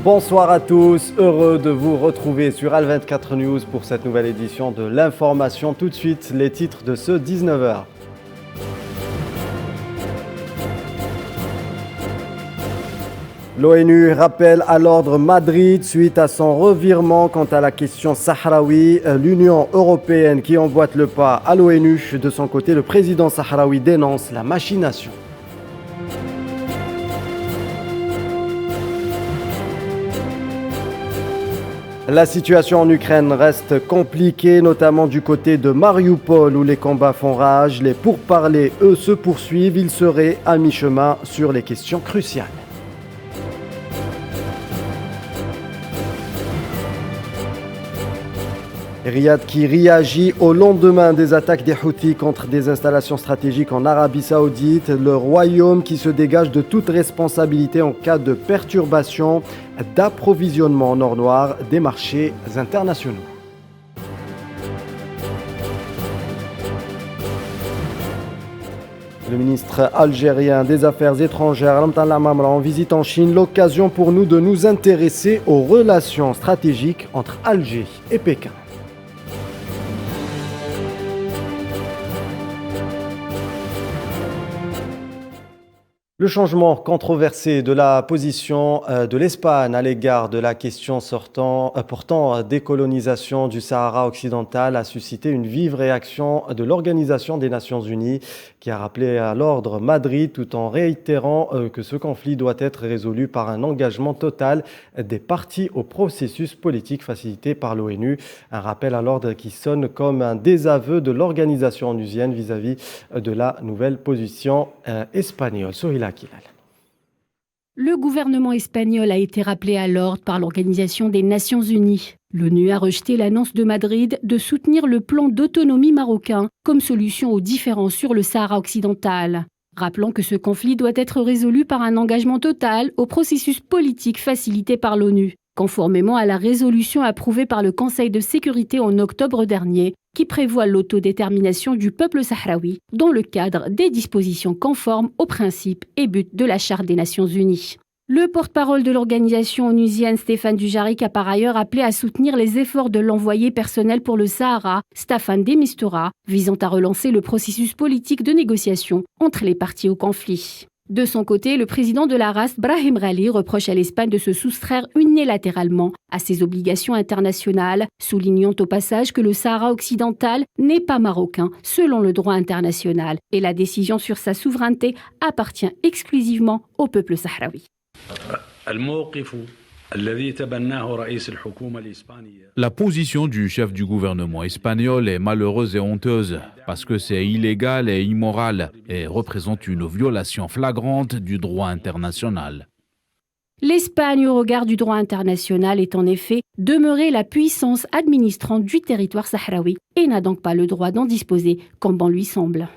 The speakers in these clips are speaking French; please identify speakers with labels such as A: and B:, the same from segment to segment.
A: Bonsoir à tous, heureux de vous retrouver sur Al24 News pour cette nouvelle édition de l'information. Tout de suite, les titres de ce 19h. L'ONU rappelle à l'ordre Madrid suite à son revirement quant à la question sahraoui. L'Union européenne qui emboîte le pas à l'ONU. De son côté, le président sahraoui dénonce la machination. La situation en Ukraine reste compliquée, notamment du côté de Marioupol où les combats font rage. Les pourparlers, eux, se poursuivent. Ils seraient à mi-chemin sur les questions cruciales. Riyad qui réagit au lendemain des attaques des Houthis contre des installations stratégiques en Arabie Saoudite. Le royaume qui se dégage de toute responsabilité en cas de perturbation d'approvisionnement en or noir des marchés internationaux. Le ministre algérien des Affaires étrangères, Ramtan Amamra, en visite en Chine, l'occasion pour nous de nous intéresser aux relations stratégiques entre Alger et Pékin. Le changement controversé de la position de l'Espagne à l'égard de la question portant décolonisation du Sahara occidental a suscité une vive réaction de l'Organisation des Nations Unies qui a rappelé à l'ordre Madrid tout en réitérant que ce conflit doit être résolu par un engagement total des parties au processus politique facilité par l'ONU. Un rappel à l'ordre qui sonne comme un désaveu de l'organisation onusienne vis-à-vis de la nouvelle position espagnole.
B: Le gouvernement espagnol a été rappelé à l'ordre par l'Organisation des Nations Unies. L'ONU a rejeté l'annonce de Madrid de soutenir le plan d'autonomie marocain comme solution aux différends sur le Sahara occidental, rappelant que ce conflit doit être résolu par un engagement total au processus politique facilité par l'ONU, conformément à la résolution approuvée par le Conseil de sécurité en octobre dernier, qui prévoit l'autodétermination du peuple sahraoui dans le cadre des dispositions conformes aux principes et buts de la Charte des Nations Unies. Le porte-parole de l'organisation onusienne Stéphane Dujarric a par ailleurs appelé à soutenir les efforts de l'envoyé personnel pour le Sahara, Staffan de Mistura, visant à relancer le processus politique de négociation entre les parties au conflit. De son côté, le président de la RAS, Brahim Ghali, reproche à l'Espagne de se soustraire unilatéralement à ses obligations internationales, soulignant au passage que le Sahara occidental n'est pas marocain selon le droit international et la décision sur sa souveraineté appartient exclusivement au peuple sahraoui.
C: La position du chef du gouvernement espagnol est malheureuse et honteuse parce que c'est illégal et immoral et représente une violation flagrante du droit international.
B: L'Espagne, au regard du droit international, est en effet demeurée la puissance administrante du territoire sahraoui et n'a donc pas le droit d'en disposer comme bon lui semble.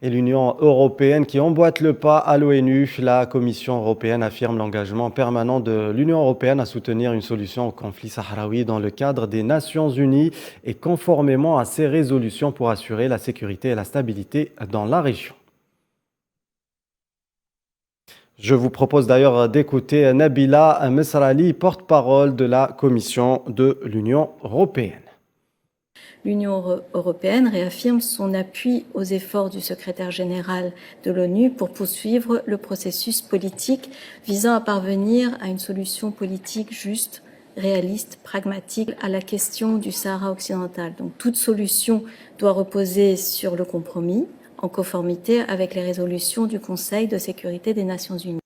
A: Et l'Union européenne qui emboîte le pas à l'ONU. La Commission européenne affirme l'engagement permanent de l'Union européenne à soutenir une solution au conflit sahraoui dans le cadre des Nations Unies et conformément à ses résolutions pour assurer la sécurité et la stabilité dans la région. Je vous propose d'ailleurs d'écouter Nabila Mesrali, porte-parole de la Commission de l'Union européenne.
D: L'Union européenne réaffirme son appui aux efforts du secrétaire général de l'ONU pour poursuivre le processus politique visant à parvenir à une solution politique juste, réaliste, pragmatique à la question du Sahara occidental. Donc toute solution doit reposer sur le compromis en conformité avec les résolutions du Conseil de sécurité des Nations Unies.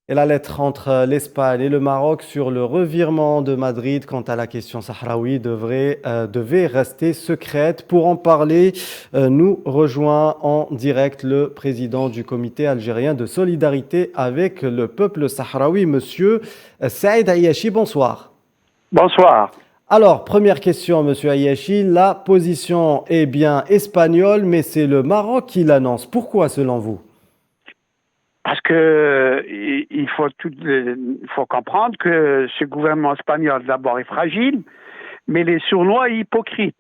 A: Et la lettre entre l'Espagne et le Maroc sur le revirement de Madrid quant à la question sahraoui devait rester secrète. Pour en parler, nous rejoint en direct le président du comité algérien de solidarité avec le peuple sahraoui, monsieur Saïd Ayachi. Bonsoir.
E: Bonsoir.
A: Alors, première question, monsieur Ayachi. La position est bien espagnole, mais c'est le Maroc qui l'annonce. Pourquoi, selon vous ?
E: Parce que il faut comprendre que ce gouvernement espagnol d'abord est fragile, mais il est sournois et hypocrite.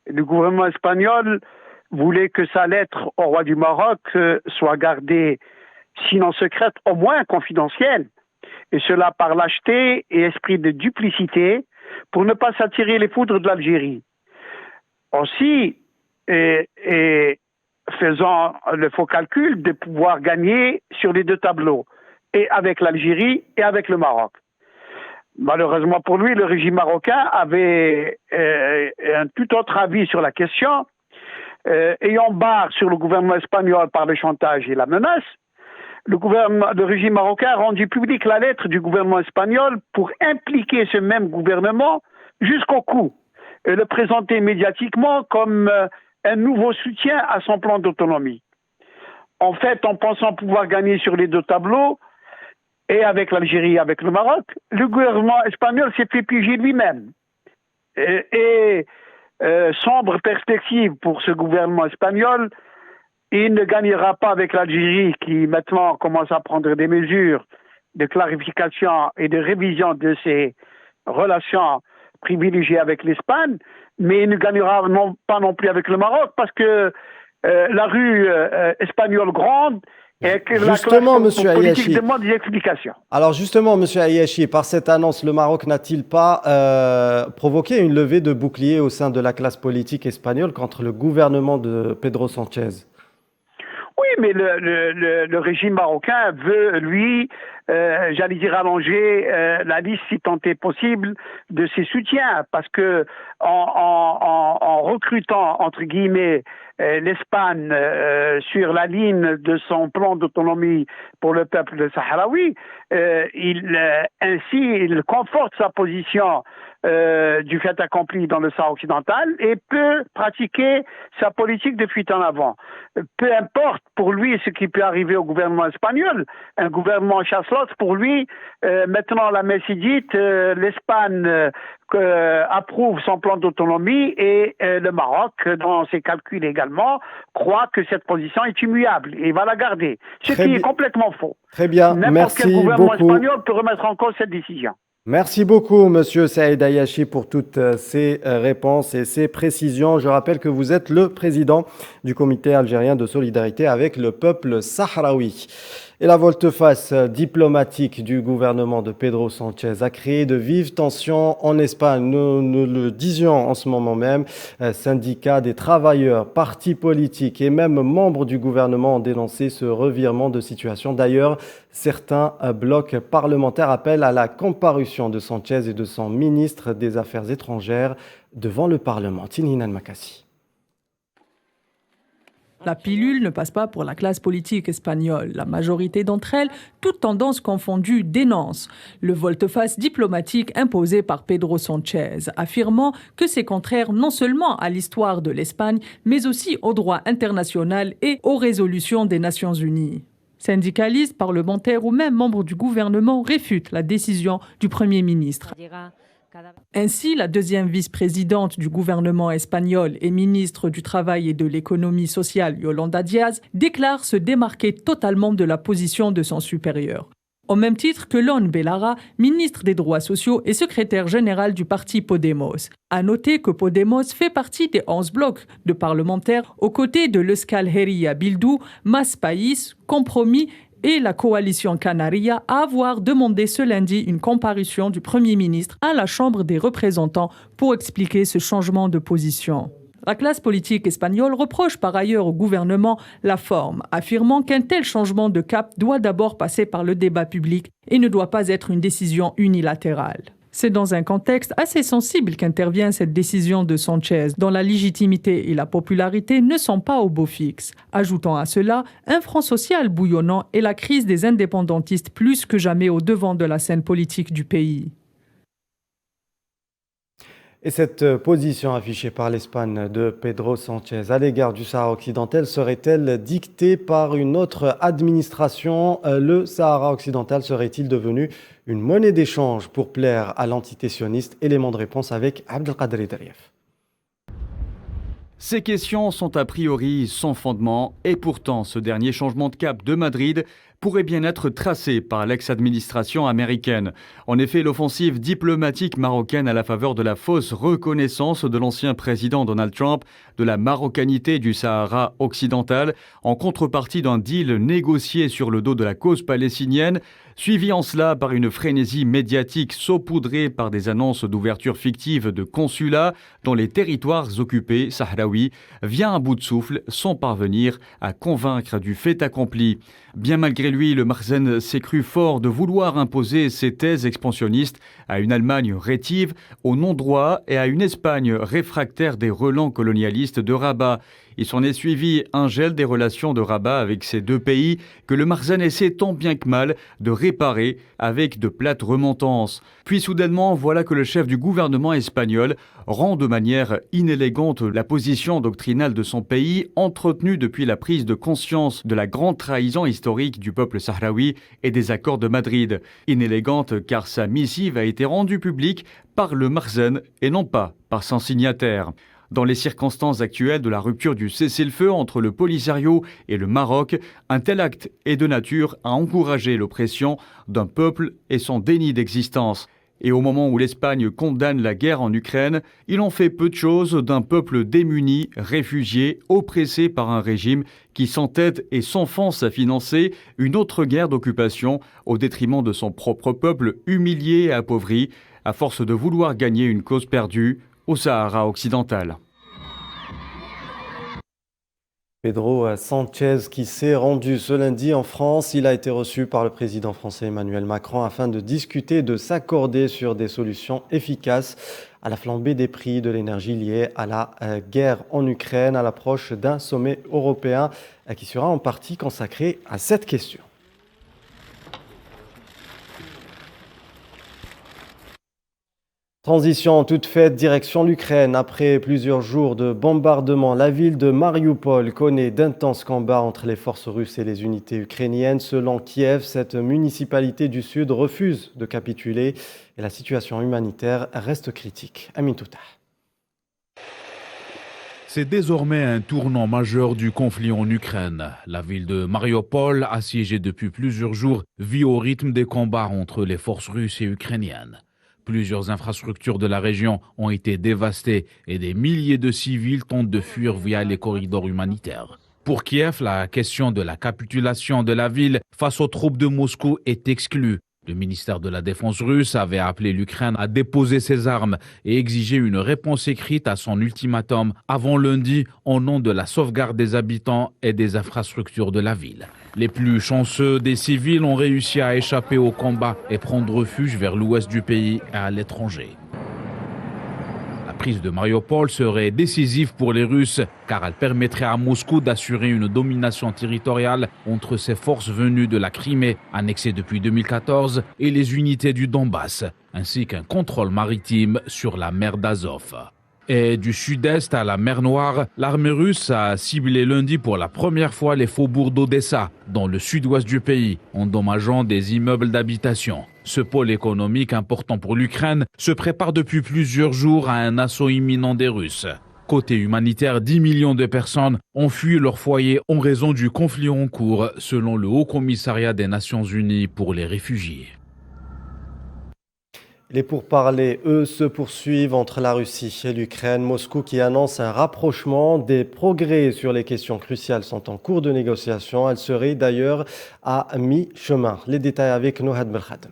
E: Le gouvernement espagnol voulait que sa lettre au roi du Maroc soit gardée, sinon secrète, au moins confidentielle. et cela par lâcheté et esprit de duplicité, pour ne pas s'attirer les foudres de l'Algérie. Aussi, et faisant le faux calcul de pouvoir gagner sur les deux tableaux, et avec l'Algérie et avec le Maroc. Malheureusement pour lui, le régime marocain avait un tout autre avis sur la question, ayant barre sur le gouvernement espagnol par le chantage et la menace. Le régime marocain a rendu publique la lettre du gouvernement espagnol pour impliquer ce même gouvernement jusqu'au cou et le présenter médiatiquement comme un nouveau soutien à son plan d'autonomie. En fait, en pensant pouvoir gagner sur les deux tableaux, et avec l'Algérie et avec le Maroc, le gouvernement espagnol s'est fait piéger lui-même. Sombre perspective pour ce gouvernement espagnol, il ne gagnera pas avec l'Algérie qui maintenant commence à prendre des mesures de clarification et de révision de ses relations privilégiées avec l'Espagne, mais il ne gagnera pas non plus avec le Maroc parce que la rue espagnole gronde et que
A: Justement,
E: la classe
A: Monsieur
E: politique
A: Ayachi.
E: demande des explications.
A: Alors justement, Monsieur Ayachi, par cette annonce, le Maroc n'a-t-il pas provoqué une levée de bouclier au sein de la classe politique espagnole contre le gouvernement de Pedro Sánchez?
E: Oui, mais le régime marocain veut, lui, j'allais dire allonger la liste, si tant est possible, de ses soutiens, parce que en recrutant, entre guillemets, l'Espagne sur la ligne de son plan d'autonomie pour le peuple sahraoui, ainsi il conforte sa position du fait accompli dans le Sahara occidental et peut pratiquer sa politique de fuite en avant. Peu importe pour lui ce qui peut arriver au gouvernement espagnol, un gouvernement chasse-l'autre, pour lui, maintenant la messe est dite, l'Espagne approuve son plan d'autonomie et le Maroc, dans ses calculs également, croit que cette position est immuable et va la garder. Ce qui est complètement faux.
A: Très bien,
E: N'importe quel gouvernement espagnol peut remettre en cause cette décision.
A: Merci beaucoup, Monsieur Saïd Ayachi, pour toutes ces réponses et ces précisions. Je rappelle que vous êtes le président du Comité algérien de solidarité avec le peuple sahraoui. Et la volte-face diplomatique du gouvernement de Pedro Sánchez a créé de vives tensions en Espagne. Nous le disions en ce moment même. Syndicats des travailleurs, partis politiques et même membres du gouvernement ont dénoncé ce revirement de situation. D'ailleurs, certains blocs parlementaires appellent à la comparution de Sánchez et de son ministre des Affaires étrangères devant le Parlement. Tinhinan Makassi.
F: La pilule ne passe pas pour la classe politique espagnole. La majorité d'entre elles, toutes tendances confondues, dénoncent le volte-face diplomatique imposé par Pedro Sánchez, affirmant que c'est contraire non seulement à l'histoire de l'Espagne, mais aussi au droit international et aux résolutions des Nations Unies. Syndicalistes, parlementaires ou même membres du gouvernement réfutent la décision du Premier ministre. Ainsi, la deuxième vice-présidente du gouvernement espagnol et ministre du Travail et de l'Économie sociale, Yolanda Díaz, déclare se démarquer totalement de la position de son supérieur. Au même titre que Lone Bellara, ministre des Droits sociaux et secrétaire général du parti Podemos. À noter que Podemos fait partie des 11 blocs de parlementaires aux côtés de l'Euskal Herria Bildu, Mas País, Compromis et la coalition Canaria à avoir demandé ce lundi une comparution du Premier ministre à la Chambre des représentants pour expliquer ce changement de position. La classe politique espagnole reproche par ailleurs au gouvernement la forme, affirmant qu'un tel changement de cap doit d'abord passer par le débat public et ne doit pas être une décision unilatérale. C'est dans un contexte assez sensible qu'intervient cette décision de Sánchez, dont la légitimité et la popularité ne sont pas au beau fixe. Ajoutant à cela un front social bouillonnant et la crise des indépendantistes plus que jamais au devant de la scène politique du pays.
A: Et cette position affichée par l'Espagne de Pedro Sánchez à l'égard du Sahara occidental serait-elle dictée par une autre administration? Le Sahara occidental serait-il devenu une monnaie d'échange pour plaire à l'entité sioniste? Élément de réponse avec Abdelkader Dariev.
G: Ces questions sont a priori sans fondement et pourtant ce dernier changement de cap de Madrid pourrait bien être tracée par l'ex-administration américaine. En effet, l'offensive diplomatique marocaine à la faveur de la fausse reconnaissance de l'ancien président Donald Trump de la marocanité du Sahara occidental, en contrepartie d'un deal négocié sur le dos de la cause palestinienne, suivi en cela par une frénésie médiatique saupoudrée par des annonces d'ouverture fictive de consulats dans les territoires occupés sahraouis, vient à bout de souffle sans parvenir à convaincre du fait accompli. Bien malgré lui, le Makhzen s'est cru fort de vouloir imposer ses thèses expansionnistes à une Allemagne rétive, au non-droit et à une Espagne réfractaire des relents colonialistes de Rabat. Il s'en est suivi un gel des relations de Rabat avec ces deux pays que le Makhzen essaie tant bien que mal de réparer avec de plates remontances. Puis soudainement, voilà que le chef du gouvernement espagnol rend de manière inélégante la position doctrinale de son pays, entretenue depuis la prise de conscience de la grande trahison historique du peuple sahraoui et des accords de Madrid. Inélégante car sa missive a été rendue publique par le Makhzen et non pas par son signataire. Dans les circonstances actuelles de la rupture du cessez-le-feu entre le Polisario et le Maroc, un tel acte est de nature à encourager l'oppression d'un peuple et son déni d'existence. Et au moment où l'Espagne condamne la guerre en Ukraine, il en fait peu de choses d'un peuple démuni, réfugié, oppressé par un régime qui s'entête et s'enfonce à financer une autre guerre d'occupation au détriment de son propre peuple humilié et appauvri, à force de vouloir gagner une cause perdue au Sahara occidental.
A: Pedro Sánchez qui s'est rendu ce lundi en France, il a été reçu par le président français Emmanuel Macron afin de discuter, de s'accorder sur des solutions efficaces à la flambée des prix de l'énergie liée à la guerre en Ukraine, à l'approche d'un sommet européen qui sera en partie consacré à cette question. Transition toute faite, direction l'Ukraine. Après plusieurs jours de bombardements, la ville de Mariupol connaît d'intenses combats entre les forces russes et les unités ukrainiennes. Selon Kiev, cette municipalité du sud refuse de capituler et la situation humanitaire reste critique. Amin Touta.
C: C'est désormais un tournant majeur du conflit en Ukraine. La ville de Mariupol, assiégée depuis plusieurs jours, vit au rythme des combats entre les forces russes et ukrainiennes. Plusieurs infrastructures de la région ont été dévastées et des milliers de civils tentent de fuir via les corridors humanitaires. Pour Kiev, la question de la capitulation de la ville face aux troupes de Moscou est exclue. Le ministère de la Défense russe avait appelé l'Ukraine à déposer ses armes et exiger une réponse écrite à son ultimatum avant lundi au nom de la sauvegarde des habitants et des infrastructures de la ville. Les plus chanceux des civils ont réussi à échapper au combat et prendre refuge vers l'ouest du pays et à l'étranger. La prise de Mariupol serait décisive pour les Russes car elle permettrait à Moscou d'assurer une domination territoriale entre ses forces venues de la Crimée, annexée depuis 2014, et les unités du Donbass, ainsi qu'un contrôle maritime sur la mer d'Azov. Et du sud-est à la mer Noire, l'armée russe a ciblé lundi pour la première fois les faubourgs d'Odessa, dans le sud-ouest du pays, endommageant des immeubles d'habitation. Ce pôle économique important pour l'Ukraine se prépare depuis plusieurs jours à un assaut imminent des Russes. Côté humanitaire, 10 millions de personnes ont fui leur foyer en raison du conflit en cours, selon le Haut Commissariat des Nations Unies pour les réfugiés.
A: Les pourparlers, eux, se poursuivent entre la Russie et l'Ukraine. Moscou qui annonce un rapprochement. Des progrès sur les questions cruciales sont en cours de négociation. Elles seraient d'ailleurs à mi-chemin. Les détails avec Nohad Belkhadem.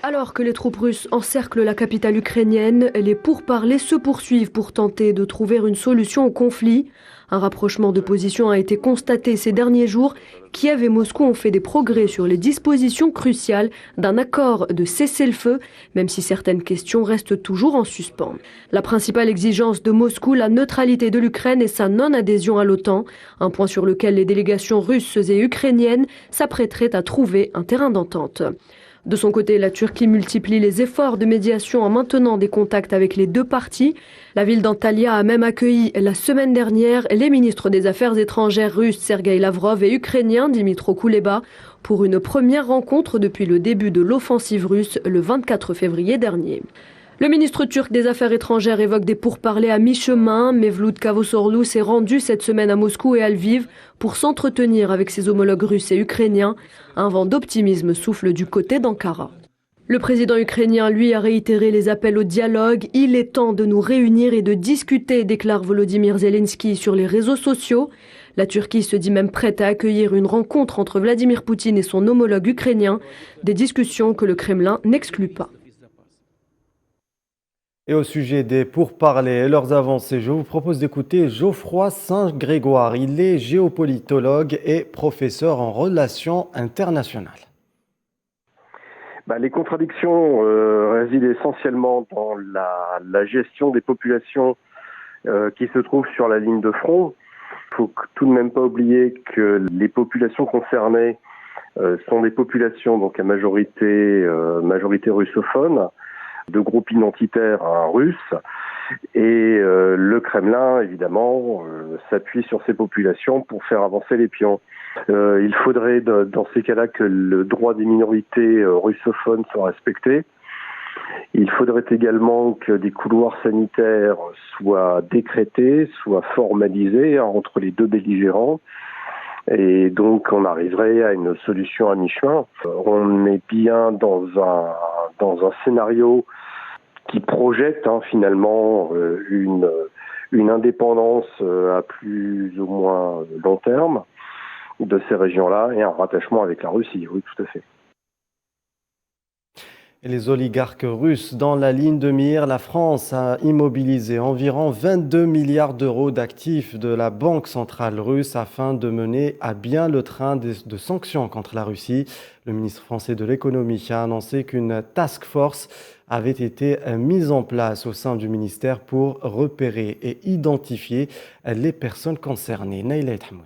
H: Alors que les troupes russes encerclent la capitale ukrainienne, les pourparlers se poursuivent pour tenter de trouver une solution au conflit. Un rapprochement de position a été constaté ces derniers jours. Kiev et Moscou ont fait des progrès sur les dispositions cruciales d'un accord de cessez-le-feu, même si certaines questions restent toujours en suspens. La principale exigence de Moscou, la neutralité de l'Ukraine et sa non-adhésion à l'OTAN, un point sur lequel les délégations russes et ukrainiennes s'apprêteraient à trouver un terrain d'entente. De son côté, la Turquie multiplie les efforts de médiation en maintenant des contacts avec les deux parties. La ville d'Antalya a même accueilli la semaine dernière les ministres des Affaires étrangères russes Sergueï Lavrov et ukrainien Dmytro Kuleba pour une première rencontre depuis le début de l'offensive russe le 24 février dernier. Le ministre turc des Affaires étrangères évoque des pourparlers à mi-chemin. Mevlut Cavusoglu s'est rendu cette semaine à Moscou et à Lviv pour s'entretenir avec ses homologues russes et ukrainiens. Un vent d'optimisme souffle du côté d'Ankara. Le président ukrainien, lui, a réitéré les appels au dialogue. Il est temps de nous réunir et de discuter, déclare Volodymyr Zelensky sur les réseaux sociaux. La Turquie se dit même prête à accueillir une rencontre entre Vladimir Poutine et son homologue ukrainien, des discussions que le Kremlin n'exclut pas.
A: Et au sujet des pourparlers et leurs avancées, je vous propose d'écouter Geoffroy Saint-Grégoire. Il est géopolitologue et professeur en relations internationales.
I: Les contradictions résident essentiellement dans la gestion des populations qui se trouvent sur la ligne de front. Il ne faut tout de même pas oublier que les populations concernées sont des populations donc à majorité russophone, de groupes identitaires russes, et le Kremlin évidemment s'appuie sur ces populations pour faire avancer les pions. Il faudrait dans ces cas-là que le droit des minorités russophones soit respecté. Il faudrait également que des couloirs sanitaires soient décrétés, soient formalisés entre les deux belligérants. Et donc on arriverait à une solution à mi-chemin. On est bien dans un scénario qui projette finalement une indépendance à plus ou moins long terme de ces régions-là et un rattachement avec la Russie, oui, tout à fait.
A: Et les oligarques russes dans la ligne de mire, la France a immobilisé environ 22 milliards d'euros d'actifs de la Banque centrale russe afin de mener à bien le train de sanctions contre la Russie. Le ministre français de l'économie a annoncé qu'une task force avait été mise en place au sein du ministère pour repérer et identifier les personnes concernées. Naïla Hamoud.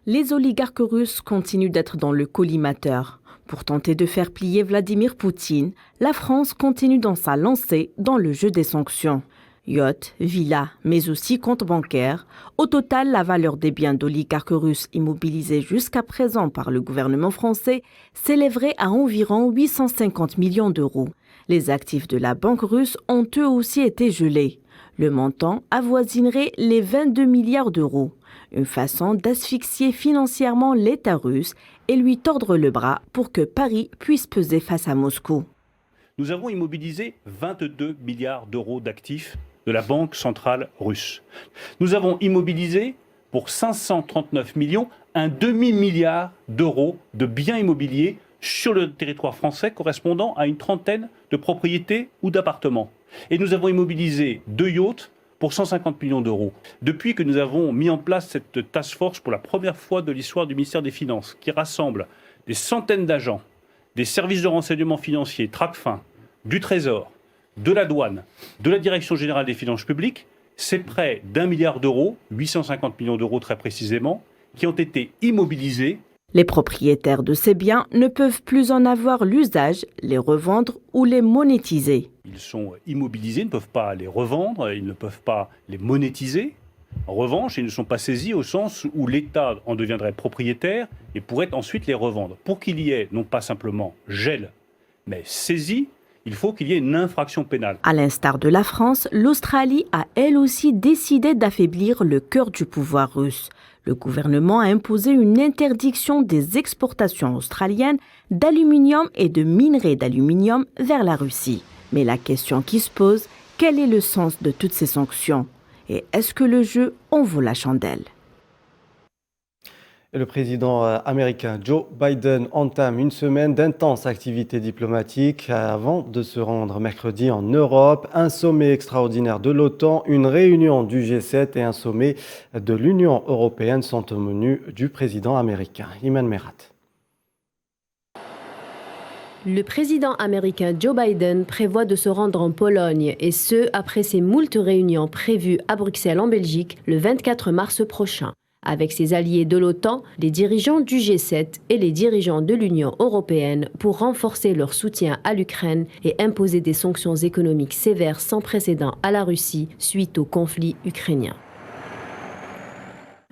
J: Les oligarques russes continuent d'être dans le collimateur. Pour tenter de faire plier Vladimir Poutine, la France continue dans sa lancée dans le jeu des sanctions. Yachts, villas, mais aussi comptes bancaires. Au total, la valeur des biens d'oligarques russes immobilisés jusqu'à présent par le gouvernement français s'élèverait à environ 850 millions d'euros. Les actifs de la banque russe ont eux aussi été gelés. Le montant avoisinerait les 22 milliards d'euros. Une façon d'asphyxier financièrement l'État russe et lui tordre le bras pour que Paris puisse peser face à Moscou.
K: Nous avons immobilisé 22 milliards d'euros d'actifs de la Banque centrale russe. Nous avons immobilisé pour 539 millions un demi-milliard d'euros de biens immobiliers sur le territoire français correspondant à une trentaine de propriétés ou d'appartements. Et nous avons immobilisé 2 yachts pour 150 millions d'euros. Depuis que nous avons mis en place cette task force pour la première fois de l'histoire du ministère des Finances, qui rassemble des centaines d'agents, des services de renseignement financier, Tracfin, du Trésor, de la douane, de la Direction générale des finances publiques, c'est près d'1 milliard d'euros, 850 millions d'euros très précisément, qui ont été immobilisés.
J: Les propriétaires de ces biens ne peuvent plus en avoir l'usage, les revendre ou les monétiser.
K: Ils sont immobilisés, ils ne peuvent pas les revendre, ils ne peuvent pas les monétiser. En revanche, ils ne sont pas saisis au sens où l'État en deviendrait propriétaire et pourrait ensuite les revendre. Pour qu'il y ait non pas simplement gel, mais saisie, il faut qu'il y ait une infraction pénale.
J: À l'instar de la France, l'Australie a elle aussi décidé d'affaiblir le cœur du pouvoir russe. Le gouvernement a imposé une interdiction des exportations australiennes d'aluminium et de minerais d'aluminium vers la Russie. Mais la question qui se pose, quel est le sens de toutes ces sanctions? Et est-ce que le jeu en vaut la chandelle?
A: Et le président américain Joe Biden entame une semaine d'intenses activités diplomatiques avant de se rendre mercredi en Europe. Un sommet extraordinaire de l'OTAN, une réunion du G7 et un sommet de l'Union européenne sont au menu du président américain. Iman Merat.
H: Le président américain Joe Biden prévoit de se rendre en Pologne, et ce, après ses moultes réunions prévues à Bruxelles en Belgique le 24 mars prochain. Avec ses alliés de l'OTAN, les dirigeants du G7 et les dirigeants de l'Union européenne pour renforcer leur soutien à l'Ukraine et imposer des sanctions économiques sévères sans précédent à la Russie suite au conflit ukrainien.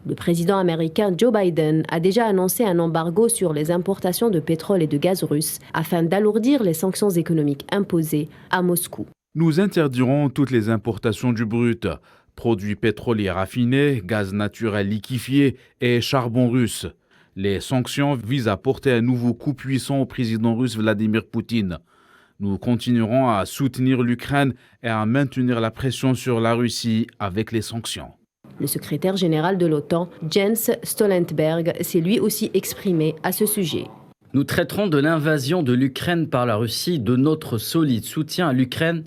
L: Le président américain Joe Biden a déjà annoncé un embargo sur les importations de pétrole et de gaz russes afin d'alourdir les sanctions économiques imposées à Moscou.
C: Nous interdirons toutes les importations du brut, produits pétroliers raffinés, gaz naturel liquéfié et charbon russe. Les sanctions visent à porter un nouveau coup puissant au président russe Vladimir Poutine. Nous continuerons à soutenir l'Ukraine et à maintenir la pression sur la Russie avec les sanctions.
L: Le secrétaire général de l'OTAN, Jens Stoltenberg, s'est lui aussi exprimé à ce sujet.
M: Nous traiterons de l'invasion de l'Ukraine par la Russie, de notre solide soutien à l'Ukraine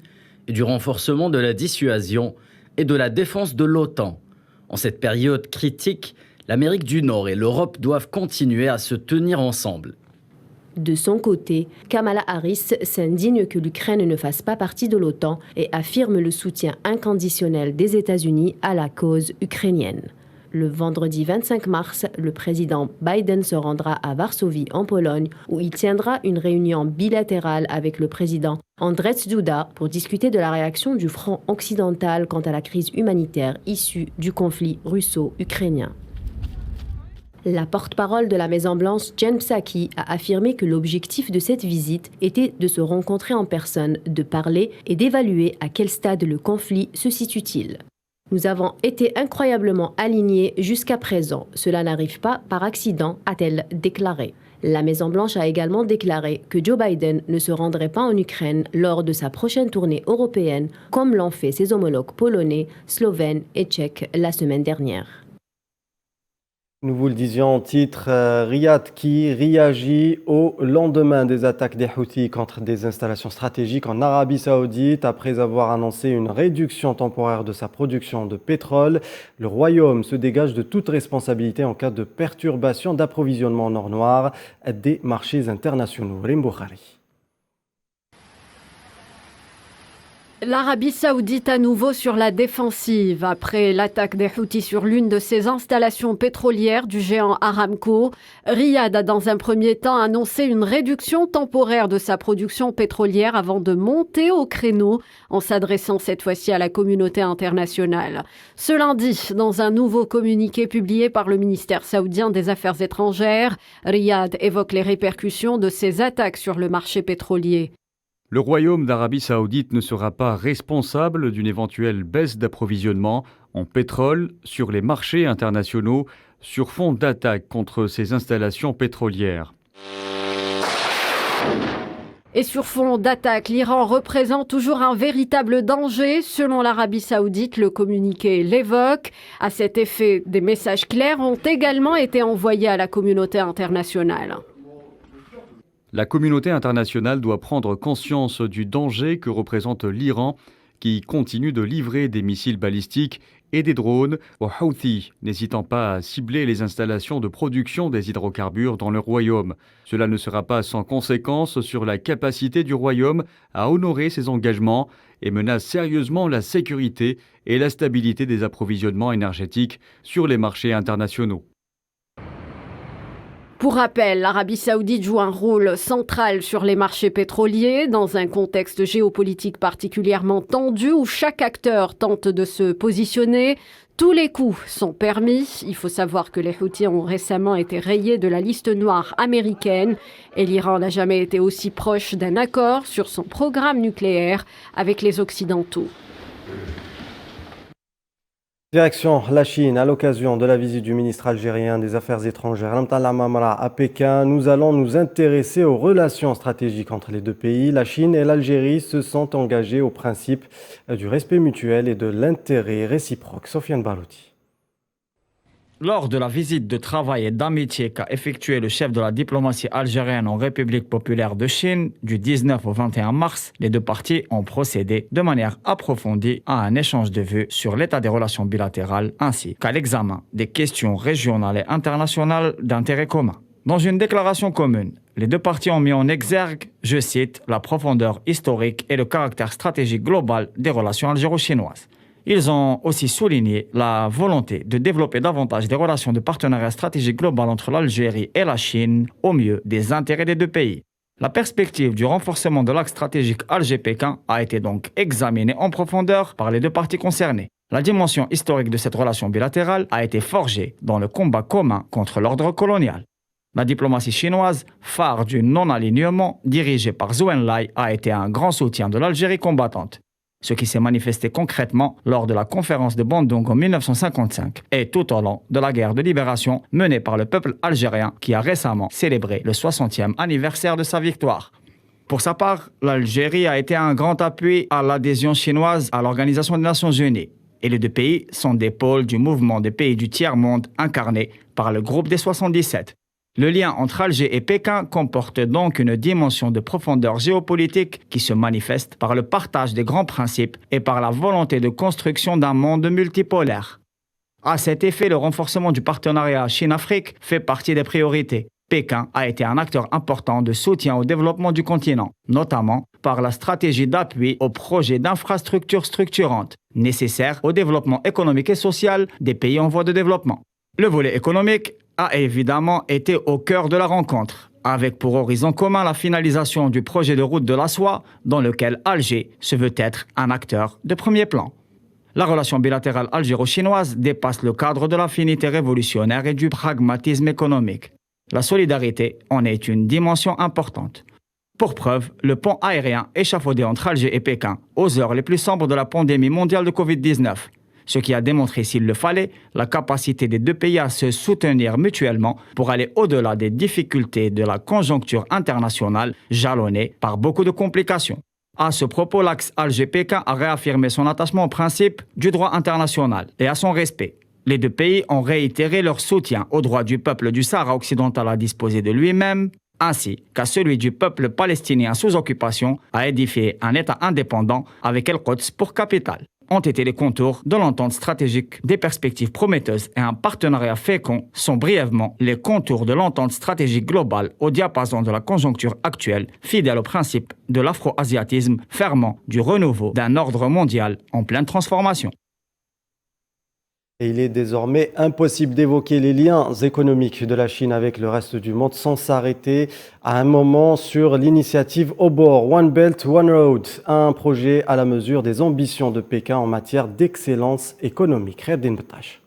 M: et du renforcement de la dissuasion et de la défense de l'OTAN. En cette période critique, l'Amérique du Nord et l'Europe doivent continuer à se tenir ensemble.
L: De son côté, Kamala Harris s'indigne que l'Ukraine ne fasse pas partie de l'OTAN et affirme le soutien inconditionnel des États-Unis à la cause ukrainienne. Le vendredi 25 mars, le président Biden se rendra à Varsovie, en Pologne, où il tiendra une réunion bilatérale avec le président Andrzej Duda pour discuter de la réaction du front occidental quant à la crise humanitaire issue du conflit russo-ukrainien. La porte-parole de la Maison-Blanche, Jen Psaki, a affirmé que l'objectif de cette visite était de se rencontrer en personne, de parler et d'évaluer à quel stade le conflit se situe-t-il. Nous avons été incroyablement alignés jusqu'à présent. Cela n'arrive pas par accident, a-t-elle déclaré. La Maison-Blanche a également déclaré que Joe Biden ne se rendrait pas en Ukraine lors de sa prochaine tournée européenne, comme l'ont fait ses homologues polonais, slovènes et tchèques la semaine dernière.
A: Nous vous le disions en titre, Riyad qui réagit au lendemain des attaques des Houthis contre des installations stratégiques en Arabie Saoudite. Après avoir annoncé une réduction temporaire de sa production de pétrole, le Royaume se dégage de toute responsabilité en cas de perturbation d'approvisionnement en or noir des marchés internationaux. Rim Boukhari.
N: L'Arabie Saoudite à nouveau sur la défensive après l'attaque des Houthis sur l'une de ses installations pétrolières du géant Aramco. Riyad a dans un premier temps annoncé une réduction temporaire de sa production pétrolière avant de monter au créneau en s'adressant cette fois-ci à la communauté internationale. Ce lundi, dans un nouveau communiqué publié par le ministère saoudien des Affaires étrangères, Riyad évoque les répercussions de ces attaques sur le marché pétrolier.
G: Le Royaume d'Arabie Saoudite ne sera pas responsable d'une éventuelle baisse d'approvisionnement en pétrole sur les marchés internationaux sur fond d'attaque contre ces installations pétrolières.
N: Et sur fond d'attaque, l'Iran représente toujours un véritable danger. Selon l'Arabie Saoudite, le communiqué l'évoque. À cet effet, des messages clairs ont également été envoyés à la communauté internationale.
G: La communauté internationale doit prendre conscience du danger que représente l'Iran qui continue de livrer des missiles balistiques et des drones aux Houthis, n'hésitant pas à cibler les installations de production des hydrocarbures dans le royaume. Cela ne sera pas sans conséquence sur la capacité du royaume à honorer ses engagements et menace sérieusement la sécurité et la stabilité des approvisionnements énergétiques sur les marchés internationaux.
N: Pour rappel, l'Arabie Saoudite joue un rôle central sur les marchés pétroliers dans un contexte géopolitique particulièrement tendu où chaque acteur tente de se positionner. Tous les coups sont permis. Il faut savoir que les Houthis ont récemment été rayés de la liste noire américaine et l'Iran n'a jamais été aussi proche d'un accord sur son programme nucléaire avec les Occidentaux.
A: Direction la Chine, à l'occasion de la visite du ministre algérien des Affaires étrangères, Lamtala Mamra, à Pékin, nous allons nous intéresser aux relations stratégiques entre les deux pays. La Chine et l'Algérie se sont engagés au principe du respect mutuel et de l'intérêt réciproque. Sofiane Balouti.
O: Lors de la visite de travail et d'amitié qu'a effectué le chef de la diplomatie algérienne en République populaire de Chine du 19 au 21 mars, les deux parties ont procédé de manière approfondie à un échange de vues sur l'état des relations bilatérales ainsi qu'à l'examen des questions régionales et internationales d'intérêt commun. Dans une déclaration commune, les deux parties ont mis en exergue, je cite, la profondeur historique et le caractère stratégique global des relations algéro-chinoises. Ils ont aussi souligné la volonté de développer davantage des relations de partenariat stratégique global entre l'Algérie et la Chine au mieux des intérêts des deux pays. La perspective du renforcement de l'axe stratégique Alger-Pékin a été donc examinée en profondeur par les deux parties concernées. La dimension historique de cette relation bilatérale a été forgée dans le combat commun contre l'ordre colonial. La diplomatie chinoise, phare du non-alignement, dirigée par Zhou Enlai, a été un grand soutien de l'Algérie combattante, ce qui s'est manifesté concrètement lors de la conférence de Bandung en 1955 et tout au long de la guerre de libération menée par le peuple algérien qui a récemment célébré le 60e anniversaire de sa victoire. Pour sa part, l'Algérie a été un grand appui à l'adhésion chinoise à l'Organisation des Nations Unies. Et les deux pays sont des pôles du mouvement des pays du tiers-monde incarné par le groupe des 77. Le lien entre Alger et Pékin comporte donc une dimension de profondeur géopolitique qui se manifeste par le partage des grands principes et par la volonté de construction d'un monde multipolaire. À cet effet, le renforcement du partenariat Chine-Afrique fait partie des priorités. Pékin a été un acteur important de soutien au développement du continent, notamment par la stratégie d'appui aux projets d'infrastructures structurantes, nécessaires au développement économique et social des pays en voie de développement. Le volet économique a évidemment été au cœur de la rencontre, avec pour horizon commun la finalisation du projet de route de la soie, dans lequel Alger se veut être un acteur de premier plan. La relation bilatérale algéro-chinoise dépasse le cadre de l'affinité révolutionnaire et du pragmatisme économique. La solidarité en est une dimension importante. Pour preuve, le pont aérien échafaudé entre Alger et Pékin aux heures les plus sombres de la pandémie mondiale de Covid-19, ce qui a démontré, s'il le fallait, la capacité des deux pays à se soutenir mutuellement pour aller au-delà des difficultés de la conjoncture internationale jalonnée par beaucoup de complications. À ce propos, l'axe Alger-Pékin a réaffirmé son attachement au principe du droit international et à son respect. Les deux pays ont réitéré leur soutien au droit du peuple du Sahara occidental à disposer de lui-même, ainsi qu'à celui du peuple palestinien sous occupation à édifier un État indépendant avec El-Quds pour capitale. Ont été les contours de l'entente stratégique, des perspectives prometteuses et un partenariat fécond sont brièvement les contours de l'entente stratégique globale au diapason de la conjoncture actuelle, fidèle au principe de l'afro-asiatisme, ferment du renouveau d'un ordre mondial en pleine transformation.
A: Et il est désormais impossible d'évoquer les liens économiques de la Chine avec le reste du monde sans s'arrêter à un moment sur l'initiative Au bord, One Belt, One Road, un projet à la mesure des ambitions de Pékin en matière d'excellence économique. Redin Batash.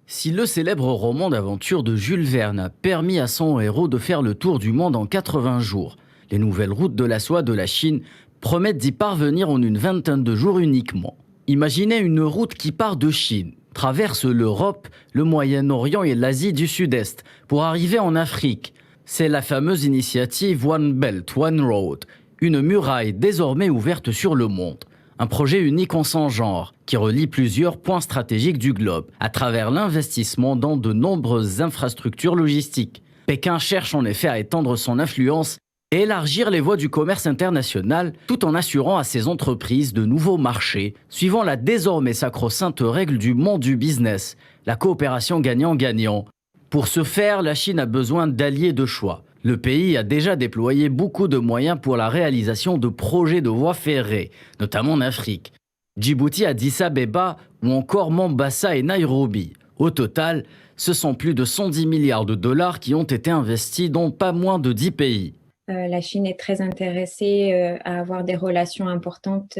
M: Si le célèbre roman d'aventure de Jules Verne a permis à son héros de faire le tour du monde en 80 jours, les nouvelles routes de la soie de la Chine promettent d'y parvenir en une vingtaine de jours uniquement. Imaginez une route qui part de Chine, traverse l'Europe, le Moyen-Orient et l'Asie du Sud-Est pour arriver en Afrique. C'est la fameuse initiative One Belt, One Road, une muraille désormais ouverte sur le monde. Un projet unique en son genre qui relie plusieurs points stratégiques du globe à travers l'investissement dans de nombreuses infrastructures logistiques. Pékin cherche en effet à étendre son influence et élargir les voies du commerce international tout en assurant à ses entreprises de nouveaux marchés, suivant la désormais sacro-sainte règle du monde du business, la coopération gagnant-gagnant. Pour ce faire, la Chine a besoin d'alliés de choix. Le pays a déjà déployé beaucoup de moyens pour la réalisation de projets de voies ferrées, notamment en Afrique. Djibouti, Addis Abeba ou encore Mombasa et Nairobi. Au total, ce sont plus de 110 milliards de dollars qui ont été investis dans pas moins de 10 pays.
P: La Chine est très intéressée à avoir des relations importantes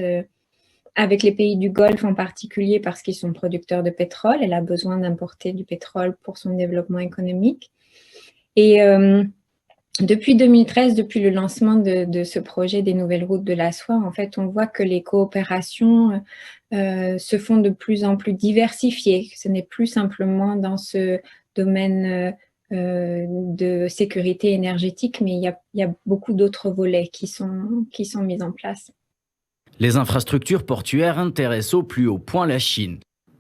P: avec les pays du Golfe en particulier parce qu'ils sont producteurs de pétrole. Elle a besoin d'importer du pétrole pour son développement économique. Et depuis 2013, depuis le lancement de ce projet des nouvelles routes de la soie, en fait, on voit que les coopérations se font de plus en plus diversifiées. Ce n'est plus simplement dans ce domaine de sécurité énergétique, mais il y a beaucoup d'autres volets qui sont mis en place.
M: Les infrastructures portuaires intéressent au plus haut point la Chine.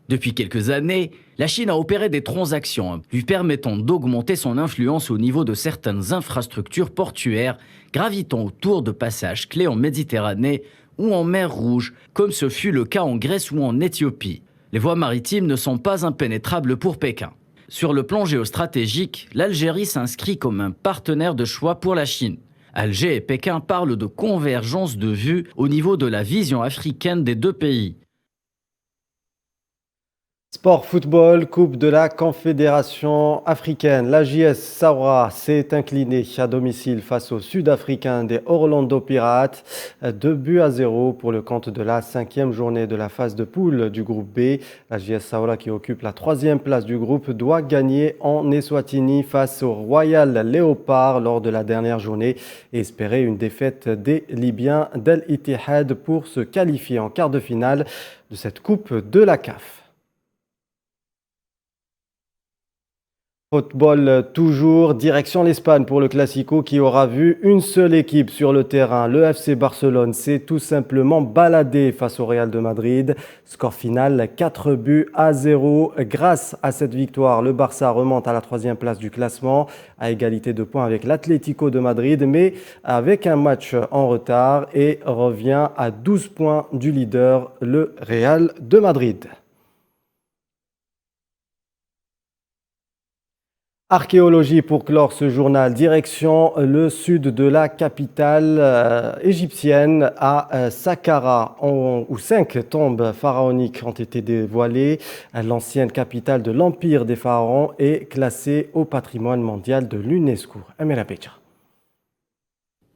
M: Depuis quelques années, la Chine a opéré des transactions lui permettant d'augmenter son influence au niveau de certaines infrastructures portuaires gravitant autour de passages clés en Méditerranée ou en mer Rouge, comme ce fut le cas en Grèce ou en Éthiopie. Les voies maritimes ne sont pas impénétrables pour Pékin. Sur le plan géostratégique, l'Algérie s'inscrit comme un partenaire de choix pour la Chine. Alger et Pékin parlent de convergence de vues au niveau de la vision africaine des deux pays.
A: Sport football, Coupe de la Confédération africaine. La JS Saoura s'est inclinée à domicile face aux Sud-Africains des Orlando Pirates. 2-0 pour le compte de la 5e journée de la phase de poule du groupe B. La JS Saoura, qui occupe la 3e place du groupe, doit gagner en Eswatini face au Royal Léopard lors de la dernière journée et espérer une défaite des Libyens d'Al Ittihad pour se qualifier en quart de finale de cette Coupe de la CAF. Football toujours, direction l'Espagne pour le Classico qui aura vu une seule équipe sur le terrain. Le FC Barcelone s'est tout simplement baladé face au Real de Madrid. Score final 4-0. Grâce à cette victoire, le Barça remonte à la 3e place du classement à égalité de points avec l'Atlético de Madrid, mais avec un match en retard et revient à 12 points du leader, le Real de Madrid. Archéologie pour clore ce journal. Direction le sud de la capitale égyptienne à Saqqara, où 5 tombes pharaoniques ont été dévoilées. L'ancienne capitale de l'Empire des pharaons est classée au patrimoine mondial de l'UNESCO. Amira Beja.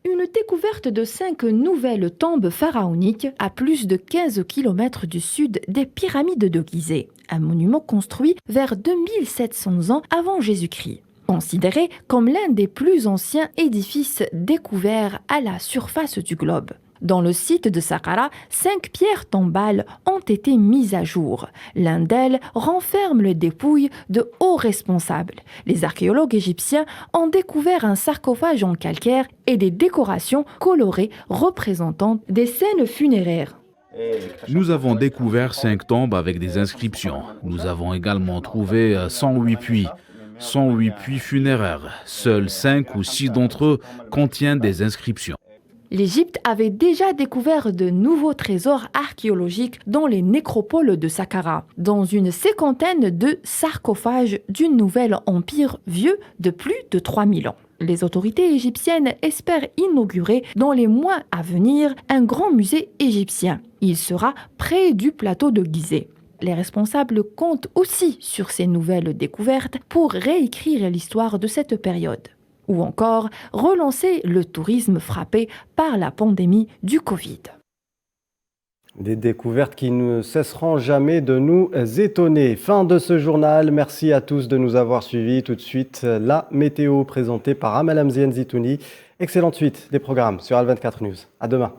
Q: Une découverte de 5 nouvelles tombes pharaoniques à plus de 15 km du sud des pyramides de Gizeh, un monument construit vers 2700 ans avant Jésus-Christ. Considéré comme l'un des plus anciens édifices découverts à la surface du globe. Dans le site de Saqqara, 5 pierres tombales ont été mises à jour. L'un d'elles renferme les dépouilles de hauts responsables. Les archéologues égyptiens ont découvert un sarcophage en calcaire et des décorations colorées représentant des scènes funéraires.
C: Nous avons découvert 5 tombes avec des inscriptions. Nous avons également trouvé 108 puits. 108 puits funéraires. Seuls 5 ou 6 d'entre eux contiennent des inscriptions.
Q: L'Égypte avait déjà découvert de nouveaux trésors archéologiques dans les nécropoles de Saqqara, dans une 50aine de sarcophages du nouvel empire vieux de plus de 3000 ans. Les autorités égyptiennes espèrent inaugurer dans les mois à venir un grand musée égyptien. Il sera près du plateau de Gizeh. Les responsables comptent aussi sur ces nouvelles découvertes pour réécrire l'histoire de cette période. Ou encore relancer le tourisme frappé par la pandémie du Covid.
A: Des découvertes qui ne cesseront jamais de nous étonner. Fin de ce journal. Merci à tous de nous avoir suivis. Tout de suite, la météo présentée par Amal Amzienne Zitouni. Excellente suite des programmes sur Al 24 News. À demain.